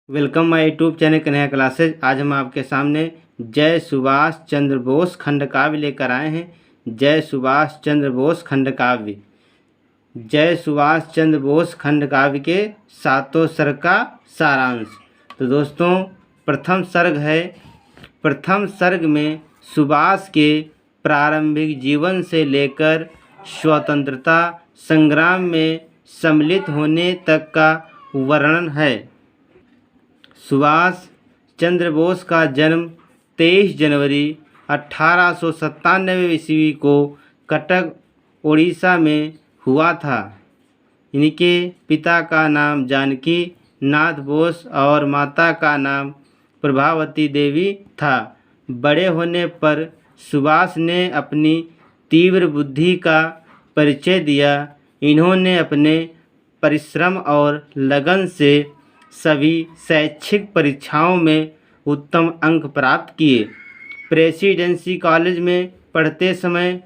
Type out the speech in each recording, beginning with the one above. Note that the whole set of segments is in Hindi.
Welcome my YouTube channel Kanhaiya classes. आज हम आपके सामने जय सुभाष चंद्र बोस खंड काव्य लेकर आए हैं। जय सुभाष चंद्र बोस खंड काव्य। जय सुभाष चंद्र बोस खंड काव्य के सातों सर्ग का सारांश। तो दोस्तों, प्रथम सर्ग है। प्रथम सर्ग में सुभाष के प्रारंभिक जीवन से लेकर स्वतंत्रता संग्राम में सम्मिलित होने तक का वर्णन है। सुभाष चंद्र बोस का जन्म 23 जनवरी 1897 ईस्वी को कटक, उड़ीसा में हुआ था। इनके पिता का नाम जानकी नाथ बोस और माता का नाम प्रभावती देवी था। बड़े होने पर सुभाष ने अपनी तीव्र बुद्धि का परिचय दिया। इन्होंने अपने परिश्रम और लगन से सभी शैक्षिक परीक्षाओं में उत्तम अंक प्राप्त किए। प्रेसिडेंसी कॉलेज में पढ़ते समय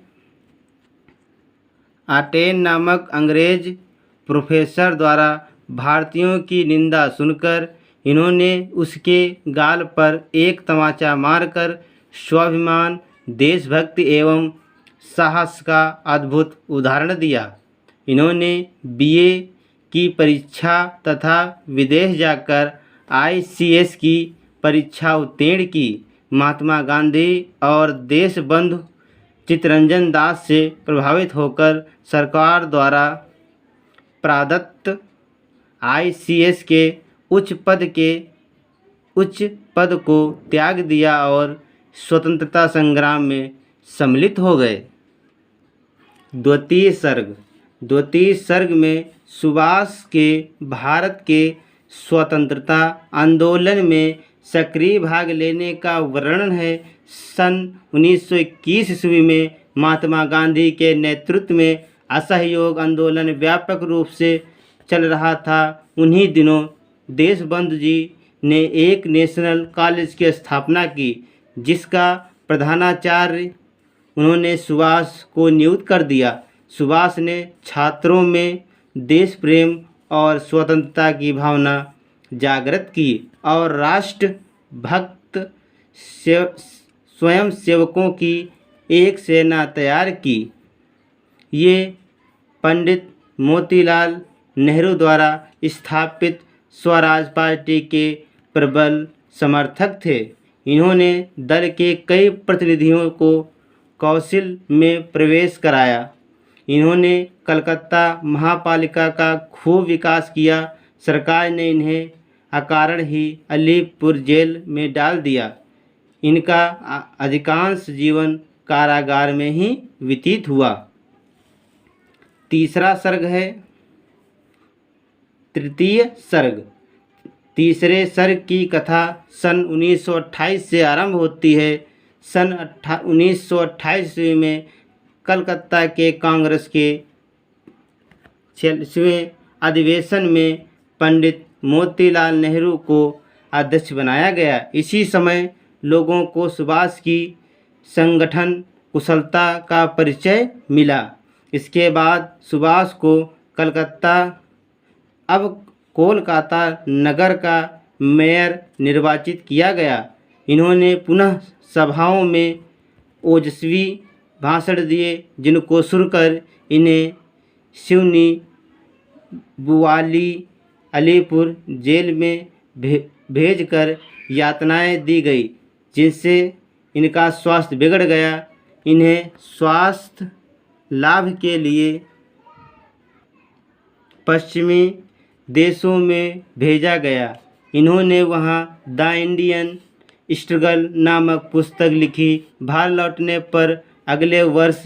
आटेन नामक अंग्रेज प्रोफेसर द्वारा भारतीयों की निंदा सुनकर इन्होंने उसके गाल पर एक तमाचा मारकर स्वाभिमान, देशभक्ति एवं साहस का अद्भुत उदाहरण दिया। इन्होंने बीए की परीक्षा तथा विदेश जाकर आईसीएस की परीक्षा उत्तीर्ण की। महात्मा गांधी और देशबंधु चित्तरंजन दास से प्रभावित होकर सरकार द्वारा प्रदत्त आईसीएस के उच्च पद को त्याग दिया और स्वतंत्रता संग्राम में सम्मिलित हो गए। द्वितीय सर्ग में सुभाष के भारत के स्वतंत्रता आंदोलन में सक्रिय भाग लेने का वर्णन है। सन 1921 ईस्वी में महात्मा गांधी के नेतृत्व में असहयोग आंदोलन व्यापक रूप से चल रहा था। उन्हीं दिनों देशबंधु जी ने एक नेशनल कॉलेज की स्थापना की, जिसका प्रधानाचार्य उन्होंने सुभाष को नियुक्त कर दिया। सुभाष ने छात्रों में देश प्रेम और स्वतंत्रता की भावना जागृत की और राष्ट्रभक्त स्वयंसेवकों की एक सेना तैयार की। ये पंडित मोतीलाल नेहरू द्वारा स्थापित स्वराज पार्टी के प्रबल समर्थक थे। इन्होंने दल के कई प्रतिनिधियों को काउंसिल में प्रवेश कराया। इन्होंने कलकत्ता महापालिका का खूब विकास किया। सरकार ने इन्हें अकारण ही अलीपुर जेल में डाल दिया। इनका अधिकांश जीवन कारागार में ही व्यतीत हुआ। तीसरा सर्ग है तृतीय सर्ग। तीसरे सर्ग की कथा सन 1928 से आरंभ होती है। सन 1928 ईस्वी में कलकत्ता के कांग्रेस के 46वें अधिवेशन में पंडित मोतीलाल नेहरू को अध्यक्ष बनाया गया। इसी समय लोगों को सुभाष की संगठन कुशलता का परिचय मिला। इसके बाद सुभाष को अब कोलकाता नगर का मेयर निर्वाचित किया गया। इन्होंने पुनः सभाओं में ओजस्वी भाषण दिए, जिनको सुनकर इन्हें सिवनी, बुवाली, अलीपुर जेल में भेजकर यातनाएं दी गई, जिनसे इनका स्वास्थ्य बिगड़ गया। इन्हें स्वास्थ्य लाभ के लिए पश्चिमी देशों में भेजा गया। इन्होंने वहां द इंडियन स्ट्रगल नामक पुस्तक लिखी। भारत लौटने पर अगले वर्ष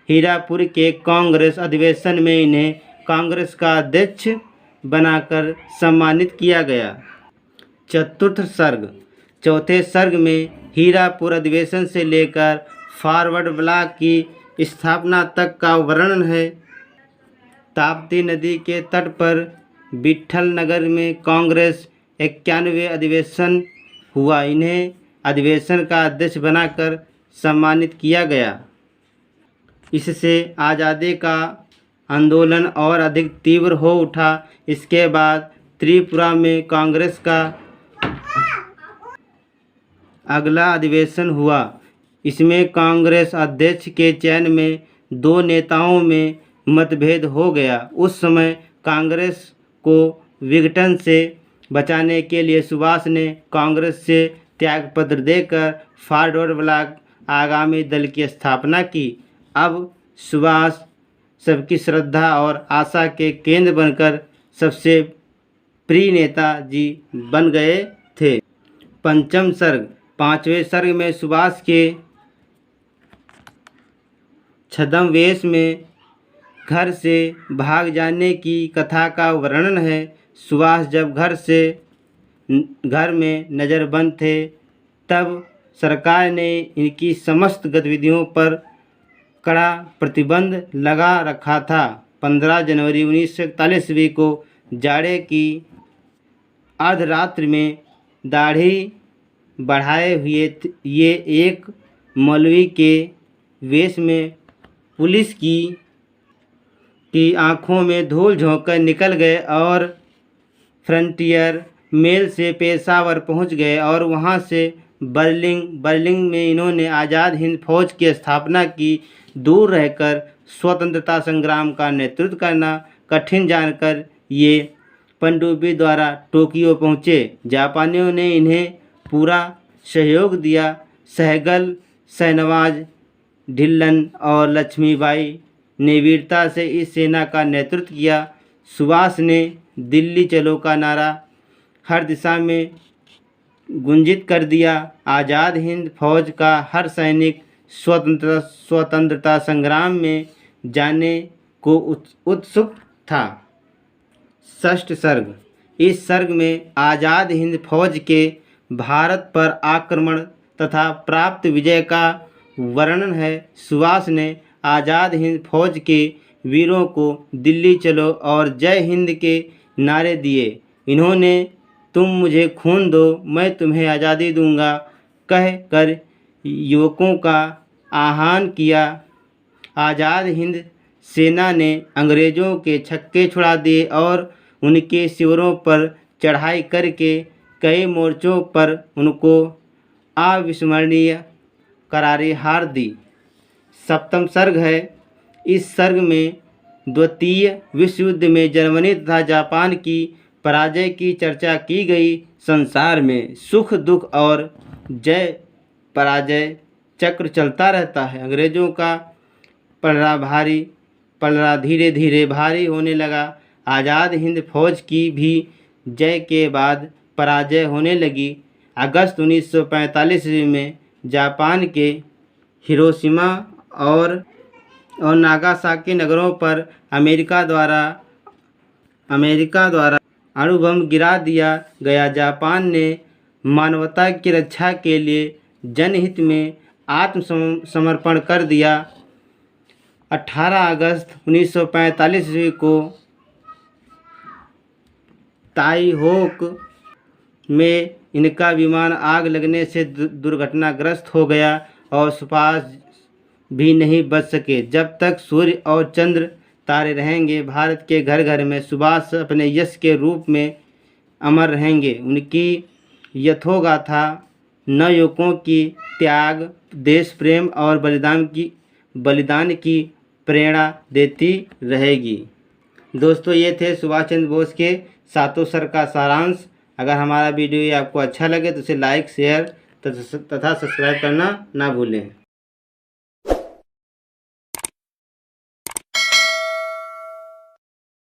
हीरापुर के कांग्रेस अधिवेशन में इन्हें कांग्रेस का अध्यक्ष बनाकर सम्मानित किया गया। चतुर्थ सर्ग। चौथे सर्ग में हीरापुर अधिवेशन से लेकर फॉरवर्ड ब्लॉक की स्थापना तक का वर्णन है। ताप्ती नदी के तट पर विट्ठल नगर में कांग्रेस 91वें अधिवेशन हुआ। इन्हें अधिवेशन का अध्यक्ष बनाकर सम्मानित किया गया। इससे आज़ादी का आंदोलन और अधिक तीव्र हो उठा। इसके बाद त्रिपुरा में कांग्रेस का अगला अधिवेशन हुआ। इसमें कांग्रेस अध्यक्ष के चयन में दो नेताओं में मतभेद हो गया। उस समय कांग्रेस को विघटन से बचाने के लिए सुभाष ने कांग्रेस से त्यागपत्र देकर फॉरवर्ड ब्लॉक आगामी दल की स्थापना की। अब सुभाष सबकी श्रद्धा और आशा के केंद्र बनकर सबसे प्रिय नेताजी बन गए थे। पंचम सर्ग। पांचवें सर्ग में सुभाष के छद्मवेश में घर से भाग जाने की कथा का वर्णन है। सुभाष जब घर में नज़रबंद थे तब सरकार ने इनकी समस्त गतिविधियों पर कड़ा प्रतिबंध लगा रखा था। 15 जनवरी 1941 ईस्वी को जाड़े की अर्धरात्रि में दाढ़ी बढ़ाए हुए ये एक मौलवी के वेश में पुलिस की आंखों में धूल झोंककर निकल गए और फ्रंटियर मेल से पेशावर पहुंच गए और वहां से बर्लिन में इन्होंने आज़ाद हिंद फौज की स्थापना की। दूर रहकर स्वतंत्रता संग्राम का नेतृत्व करना कठिन जानकर ये पनडुब्बी द्वारा टोक्यो पहुँचे। जापानियों ने इन्हें पूरा सहयोग दिया। सहगल, शाहनवाज, ढिल्लन और लक्ष्मीबाई ने वीरता से इस सेना का नेतृत्व किया। सुभाष ने दिल्ली चलो का नारा हर दिशा में गुंजित कर दिया। आज़ाद हिंद फौज का हर सैनिक स्वतंत्रता संग्राम में जाने को उत्सुक था। षष्ठ सर्ग। इस सर्ग में आज़ाद हिंद फौज के भारत पर आक्रमण तथा प्राप्त विजय का वर्णन है। सुभाष ने आज़ाद हिंद फौज के वीरों को दिल्ली चलो और जय हिंद के नारे दिए। इन्होंने तुम मुझे खून दो, मैं तुम्हें आज़ादी दूंगा कह कर युवकों का आह्वान किया। आज़ाद हिंद सेना ने अंग्रेज़ों के छक्के छुड़ा दिए और उनके शिविरों पर चढ़ाई करके कई मोर्चों पर उनको अविस्मरणीय करारी हार दी। सप्तम सर्ग है। इस सर्ग में द्वितीय विश्व युद्ध में जर्मनी तथा जापान की पराजय की चर्चा की गई। संसार में सुख दुख और जय पराजय चक्र चलता रहता है। अंग्रेज़ों का पलड़ा धीरे धीरे भारी होने लगा। आज़ाद हिंद फौज की भी जय के बाद पराजय होने लगी। अगस्त 1945 ईस्वी में जापान के हिरोशिमा और नागासाकी नगरों पर अमेरिका द्वारा अणुबम गिरा दिया गया। जापान ने मानवता की रक्षा के लिए जनहित में आत्मसमर्पण कर दिया। 18 अगस्त 1945 ईस्वी को ताइहोक में इनका विमान आग लगने से दुर्घटनाग्रस्त हो गया और सुभाष भी नहीं बच सके। जब तक सूर्य और चंद्र तारे रहेंगे, भारत के घर घर में सुभाष अपने यश के रूप में अमर रहेंगे। उनकी यथोगाथा नवयुवकों की त्याग, देश प्रेम और बलिदान की प्रेरणा देती रहेगी। दोस्तों, ये थे सुभाष चंद्र बोस के सातों सर्ग का सारांश। अगर हमारा वीडियो आपको अच्छा लगे तो इसे लाइक, शेयर तथा सब्सक्राइब करना ना भूलें।